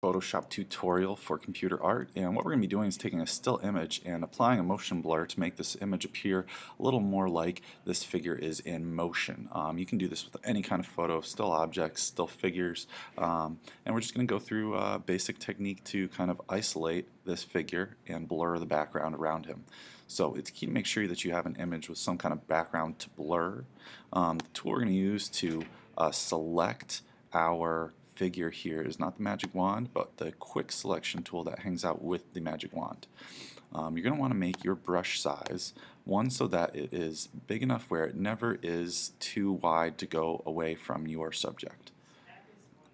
Photoshop tutorial for computer art, and what we're going to be doing is taking a still image and applying a motion blur to make this image appear a little more like this figure is in motion. You can do this with any kind of photo, still objects, still figures, and we're just going to go through a basic technique to kind of isolate this figure and blur the background around him. So it's key to make sure that you have an image with some kind of background to blur. The tool we're going to use to select our figure here is not the magic wand, but the quick selection tool that hangs out with the magic wand. You're going to want to make your brush size one so that it is big enough where it never is too wide to go away from your subject.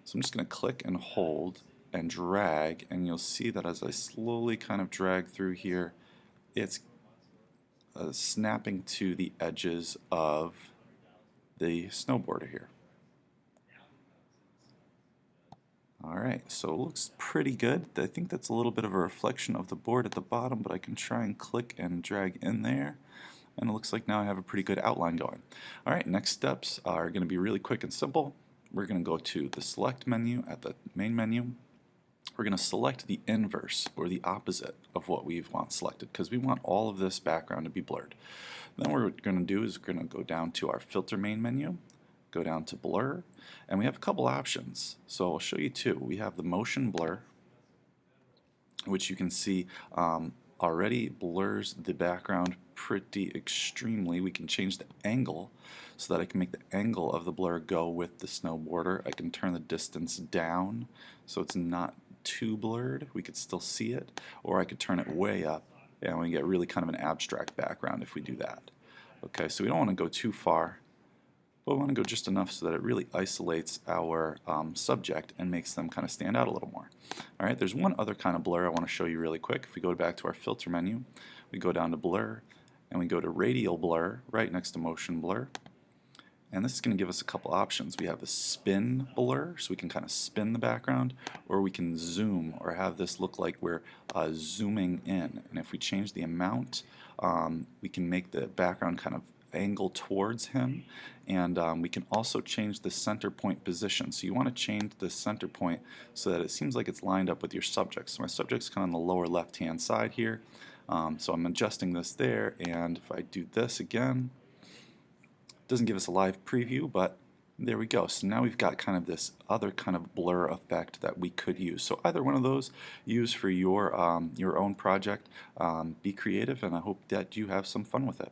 So I'm just going to click and hold and drag, and you'll see that as I slowly kind of drag through here, it's snapping to the edges of the snowboarder here. Alright, so it looks pretty good. I think that's a little bit of a reflection of the board at the bottom, but I can try and click and drag in there, and it looks like now I have a pretty good outline going. Alright, next steps are going to be really quick and simple. We're going to go to the select menu at the main menu. We're going to select the inverse, or the opposite of what we want selected, because we want all of this background to be blurred. Then what we're going to do is we're going to go down to our filter main menu, go down to blur, and we have a couple options. So I'll show you two. We have the motion blur, which you can see already blurs the background pretty extremely. We can change the angle so that I can make the angle of the blur go with the snowboarder. I can turn the distance down so it's not too blurred. We could still see it, or I could turn it way up and we get really kind of an abstract background if we do that. Okay, so we don't want to go too far, but we want to go just enough so that it really isolates our subject and makes them kind of stand out a little more. Alright, there's one other kind of blur I want to show you really quick. If we go back to our filter menu, we go down to blur, and we go to radial blur right next to motion blur. And this is going to give us a couple options. We have a spin blur, so we can kind of spin the background, or we can zoom, or have this look like we're zooming in. And if we change the amount, we can make the background kind of angle towards him, and we can also change the center point position. So you want to change the center point so that it seems like it's lined up with your subject. So my subject's kind of on the lower left hand side here, so I'm adjusting this there, and if I do this again, it doesn't give us a live preview, but there we go. So now we've got kind of this other kind of blur effect that we could use. So either one of those, use for your own project. Be creative, and I hope that you have some fun with it.